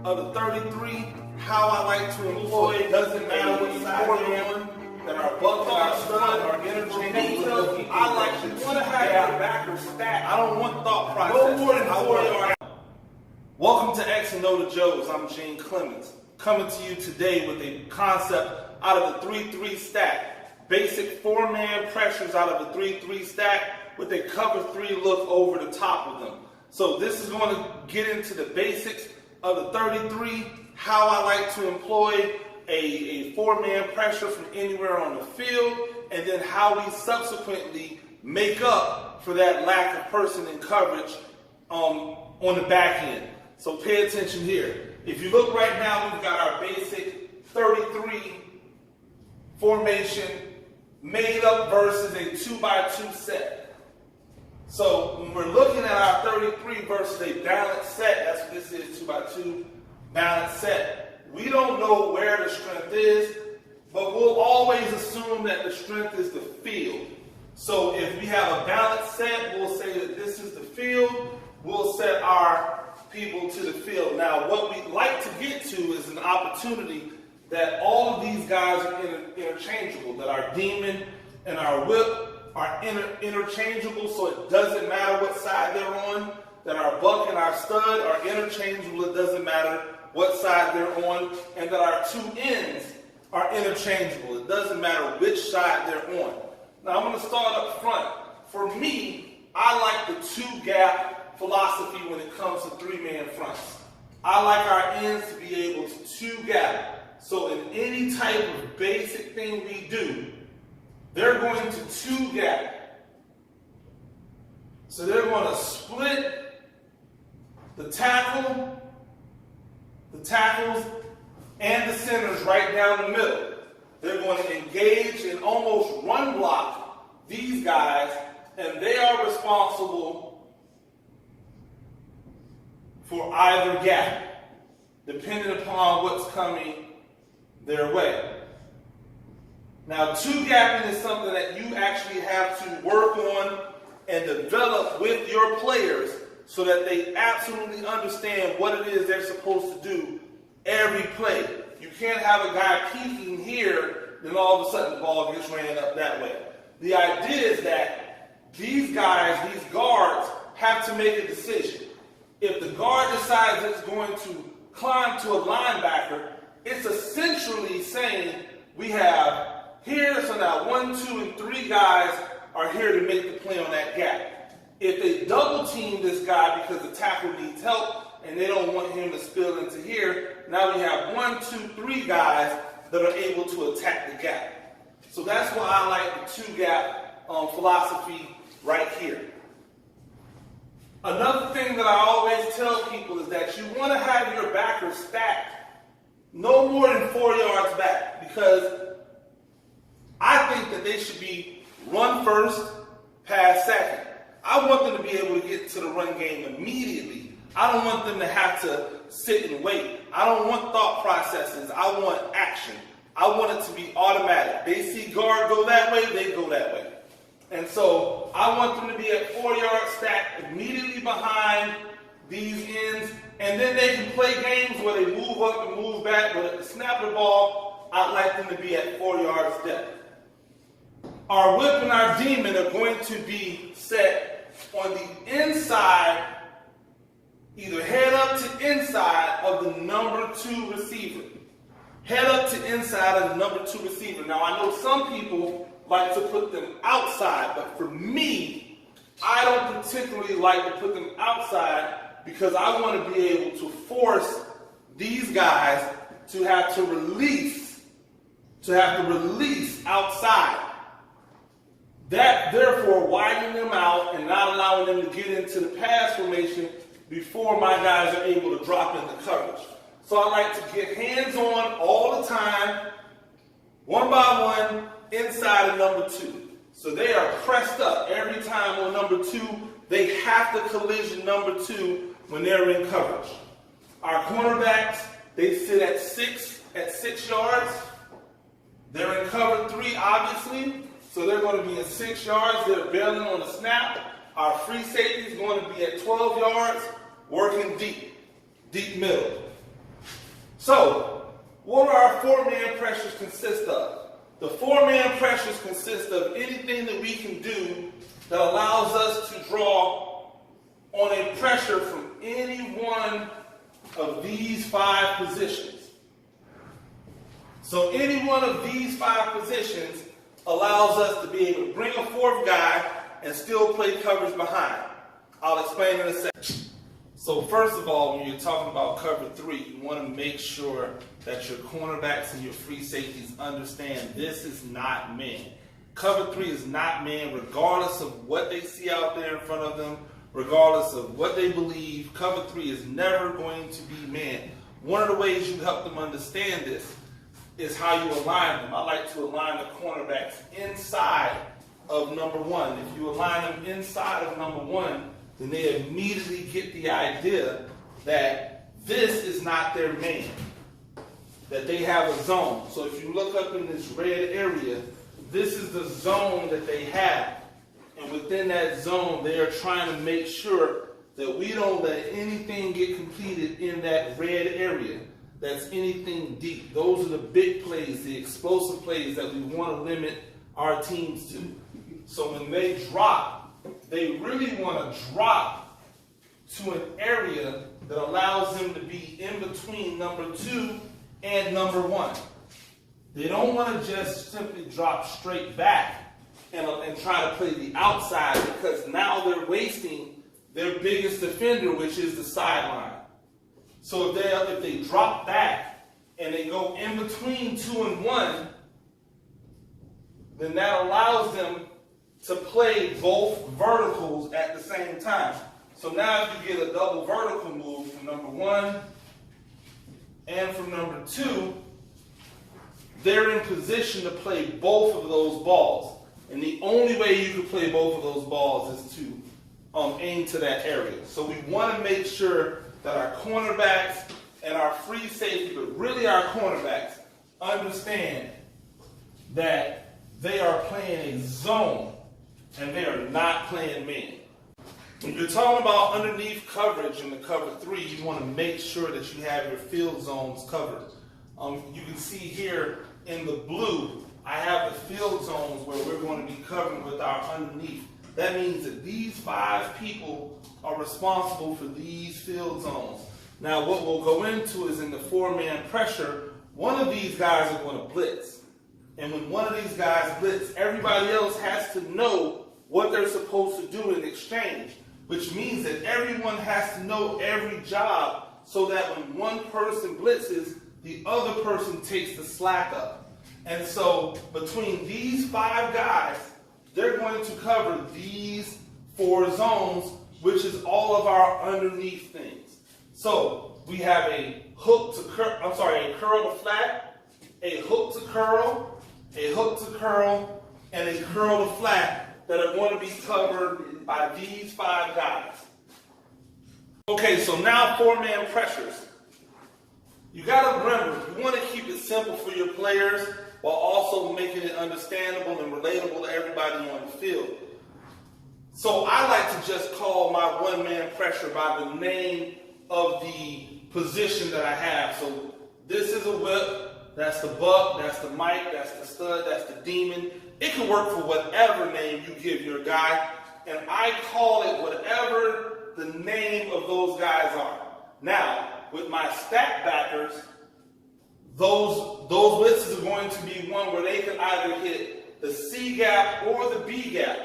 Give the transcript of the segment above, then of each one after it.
of the 33, how I like to employ, doesn't matter what side they're on, that our buck and our stud are interchangeable. I like to have your backer stacked. I don't want thought process. No more than 4 yards. Welcome to X and O to Joe's. I'm Gene Clemens, coming to you today with a concept out of the 3-3 stack. Basic 4-man pressures out of the 3-3 stack with a cover 3 look over the top of them. So this is going to get into the basics of the 33, how I like to employ a 4-man pressure from anywhere on the field, and then how we subsequently make up for that lack of person in coverage on the back end. So pay attention here. If you look right now, we've got our basic 33 formation made up versus a 2x2 set. So when we're looking at our 33 versus a balanced set, that's what this is, 2x2 balanced set. We don't know where the strength is, but we'll always assume that the strength is the field. So if we have a balanced set, we'll say that this is the field. We'll set our people to the field. Now, what we'd like to get to is an opportunity that all of these guys are interchangeable, that our demon and our whip are interchangeable, so it doesn't matter what side they're on, that our buck and our stud are interchangeable, it doesn't matter what side they're on, and that our two ends are interchangeable, it doesn't matter which side they're on. Now I'm going to start up front. For me, I like the two-gap philosophy when it comes to 3-man fronts. I like our ends to be able to two-gap. So in any type of basic thing we do, they're going to two-gap. So they're going to split the tackles, and the centers right down the middle. They're going to engage and almost run block these guys, and they are responsible for either gap, depending upon what's coming their way. Now, two-gapping is something that you actually have to work on and develop with your players so that they absolutely understand what it is they're supposed to do every play. You can't have a guy peeking here, then all of a sudden the ball gets ran up that way. The idea is that these guys, these guards, have to make a decision. If the guard decides it's going to climb to a linebacker, it's essentially saying we have here, so now 1, 2, and 3 guys are here to make the play on that gap. If they double team this guy because the tackle needs help and they don't want him to spill into here, now we have 1, 2, 3 guys that are able to attack the gap. So that's why I like the two-gap philosophy right here. Another thing that I always tell people is that you want to have your backers stacked no more than 4 yards back, because I think that they should be run first, pass second. I want them to be able to get to the run game immediately. I don't want them to have to sit and wait. I don't want thought processes. I want action. I want it to be automatic. They see guard go that way, they go that way. And so I want them to be at 4 yards stacked immediately behind these ends, and then they can play games where they move up and move back, but at the snap of the ball, I'd like them to be at 4 yards depth. Our whip and our demon are going to be set on the inside, either head up to inside of the number 2 receiver. Head up to inside of the number 2 receiver. Now I know some people like to put them outside, but for me, I don't particularly like to put them outside because I want to be able to force these guys to have to release outside. That, therefore, widening them out and not allowing them to get into the pass formation before my guys are able to drop into coverage. So I like to get hands-on all the time, one by one, inside of number 2. So they are pressed up every time on number 2. They have to collision number 2 when they're in coverage. Our cornerbacks, they sit at 6 yards. They're in cover 3, obviously. So they're going to be in 6 yards. They're bailing on the snap. Our free safety is going to be at 12 yards, working deep middle. So, what do our four-man pressures consist of? The four-man pressures consist of anything that we can do that allows us to draw on a pressure from any one of these five positions. So any one of these five positions allows us to be able to bring a fourth guy and still play coverage behind. I'll explain in a second. So first of all, when you're talking about cover three, you want to make sure that your cornerbacks and your free safeties understand this is not man. Cover three is not man, regardless of what they see out there in front of them, regardless of what they believe. Cover three is never going to be man. One of the ways you help them understand this is how you align them. I like to align the cornerbacks inside of number one. If you align them inside of number one, then they immediately get the idea that this is not their man, that they have a zone. So if you look up in this red area, this is the zone that they have. And within that zone, they are trying to make sure that we don't let anything get completed in that red area that's anything deep. Those are the big plays, the explosive plays that we want to limit our teams to. So when they drop, they really want to drop to an area that allows them to be in between number two and number one. They don't want to just simply drop straight back and try to play the outside, because now they're wasting their biggest defender, which is the sideline. So if they drop back and they go in between two and one, then that allows them to play both verticals at the same time. So now if you get a double vertical move from number one and from number two, they're in position to play both of those balls. And the only way you can play both of those balls is to aim to that area. So we want to make sure that our cornerbacks and our free safety, but really our cornerbacks, understand that they are playing a zone and they are not playing man. When you're talking about underneath coverage in the cover three, you want to make sure that you have your field zones covered. You can see here in the blue, I have the field zones where we're going to be covering with our underneath. That means that these five people are responsible for these field zones. Now what we'll go into is in the four-man pressure, one of these guys are going to blitz. And when one of these guys blitz, everybody else has to know what they're supposed to do in exchange, which means that everyone has to know every job so that when one person blitzes, the other person takes the slack up. And so between these five guys, they're going to cover these four zones, which is all of our underneath things. So we have a hook to curl, a curl to flat, a hook to curl, a hook to curl, and a curl to flat that are going to be covered by these five guys. Okay, so now four-man pressures. You got to remember, you want to keep it simple for your players while also making it understandable and relatable to everybody on the field. So I like to just call my one-man pressure by the name of the position that I have. So this is a whip, that's the buck, that's the Mike, that's the stud, that's the demon. It can work for whatever name you give your guy, and I call it whatever the name of those guys are. Now, with my stack backers, those blitzes are going to be one where they can either hit the C gap or the B gap.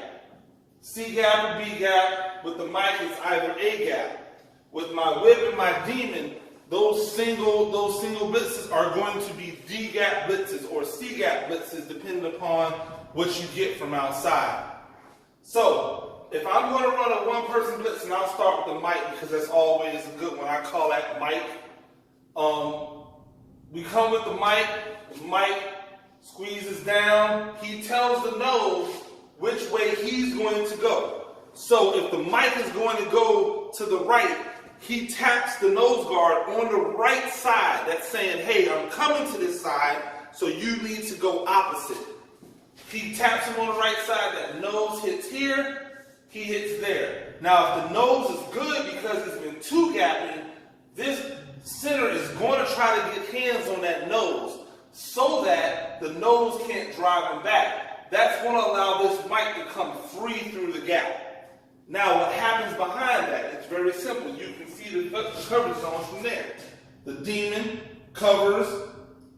C gap or B gap. With the Mike, it's either A gap. With my whip and my demon, those single blitzes are going to be D gap blitzes or C gap blitzes, depending upon what you get from outside. So if I'm going to run a one-person blitz, and I'll start with the Mike because that's always a good one. I call that Mike. We come with the Mike squeezes down. He tells the nose which way he's going to go. So if the Mike is going to go to the right, he taps the nose guard on the right side. That's saying, hey, I'm coming to this side, so you need to go opposite. He taps him on the right side. That nose hits here, he hits there. Now, if the nose is good because it's been two gapping, this center is going to try to get hands on that nose so that the nose can't drive him back. That's going to allow this mic to come free through the gap. Now, what happens behind that? It's very simple. You can see the coverage zones from there. The demon covers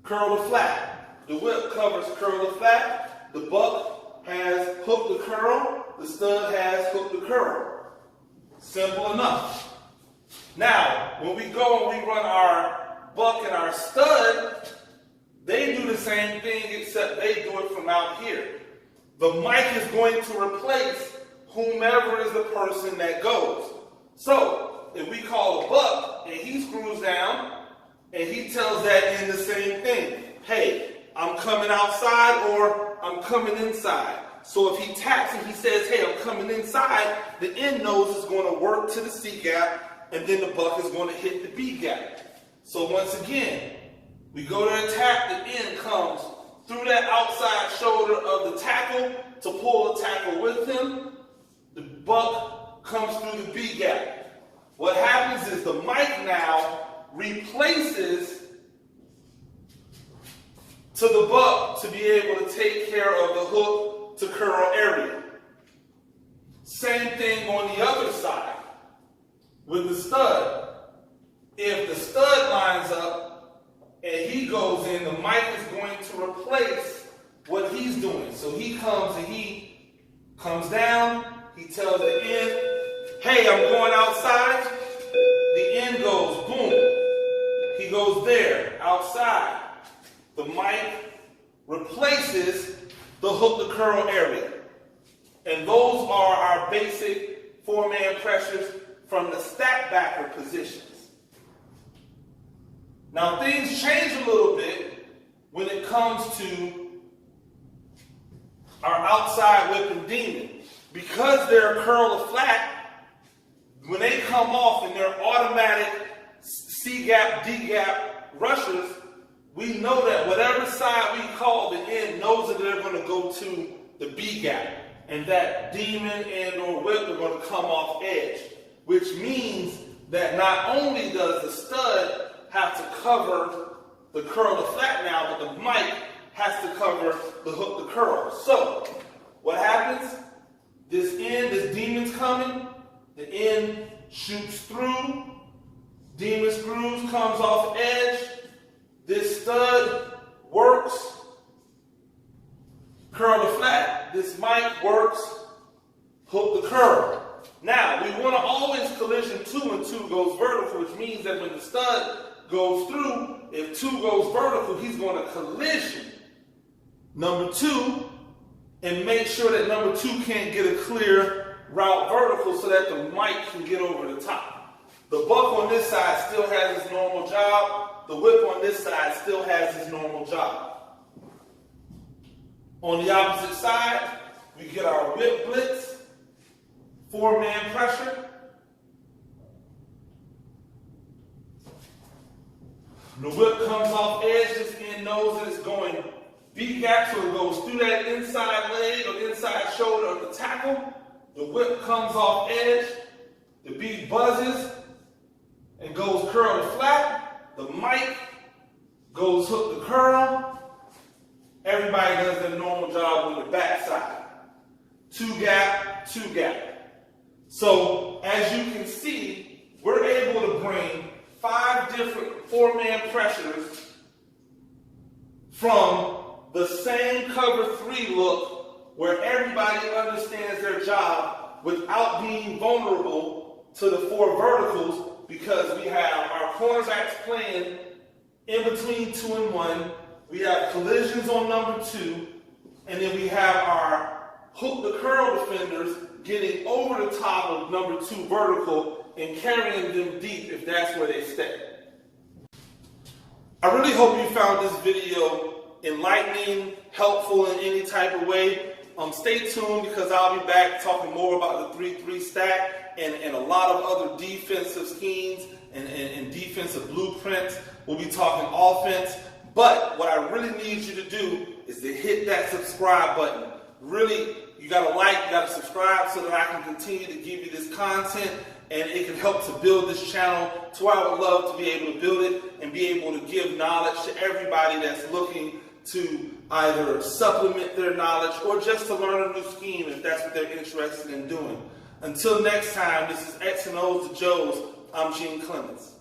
curl to flat. The whip covers curl to flat. The buck has hook to curl. The stud has hook to curl. Simple enough. Now, when we go and we run our buck and our stud, they do the same thing except they do it from out here. The mic is going to replace whomever is the person that goes. So, if we call a buck and he screws down and he tells that end the same thing. Hey, I'm coming outside or I'm coming inside. So if he taps and he says, hey, I'm coming inside, the end nose is going to work to the C gap and then the buck is going to hit the B gap. So once again, we go to attack, the end comes through that outside shoulder of the tackle to pull the tackle with him. The buck comes through the B gap. What happens is the mic now replaces to the buck to be able to take care of the hook to curl area. Same thing on the other side with the stud. If the stud lines up and he goes in, the mic is going to replace what he's doing. So he comes and he comes down, he tells the end, hey, I'm going outside. The end goes, boom. He goes there, outside. The mic replaces the hook to curl area. And those are our basic four-man pressures from the stack backer positions. Now things change a little bit when it comes to our outside whip and demon. Because they're curl to flat, when they come off and they're automatic C-gap, D-gap rushers, we know that whatever side we call the end knows that they're going to go to the B-gap. And that demon and or whip are going to come off edge. Which means that not only does the stud have to cover the curl to flat now, but the mic has to cover the hook to curl. So, what happens? This end, this demon's coming, the end shoots through, demon screws, comes off edge, this stud works, curl to flat, this mic works, hook to curl. Now, we want to always collision 2 and 2 goes vertical, which means that when the stud goes through, if 2 goes vertical, he's going to collision number 2 and make sure that number 2 can't get a clear route vertical so that the mic can get over the top. The buck on this side still has his normal job. The whip on this side still has his normal job. On the opposite side, we get our whip blitz, four-man pressure. The whip comes off edge, this end knows that it's going B-gap, so it goes through that inside leg or inside shoulder of the tackle. The whip comes off edge, the B buzzes and goes curl to flat. The mic goes hook to curl. Everybody does their normal job on the back side. 2-gap, 2-gap. So, as you can see, we're able to bring 5 different four-man pressures from the same cover 3 look where everybody understands their job without being vulnerable to the 4 verticals, because we have our cornerbacks playing in between 2 and 1, we have collisions on number 2, and then we have our hook to curl defenders getting over the top of number 2 vertical and carrying them deep if that's where they stay. I really hope you found this video enlightening, helpful in any type of way. Stay tuned, because I'll be back talking more about the 3-3 stack and a lot of other defensive schemes and defensive blueprints. We'll be talking offense. But what I really need you to do is to hit that subscribe button. Really, you got to like, you got to subscribe so that I can continue to give you this content and it can help to build this channel to where I would love to be able to build it and be able to give knowledge to everybody that's looking to either supplement their knowledge or just to learn a new scheme if that's what they're interested in doing. Until next time, this is X and O's to Joe's. I'm Gene Clements.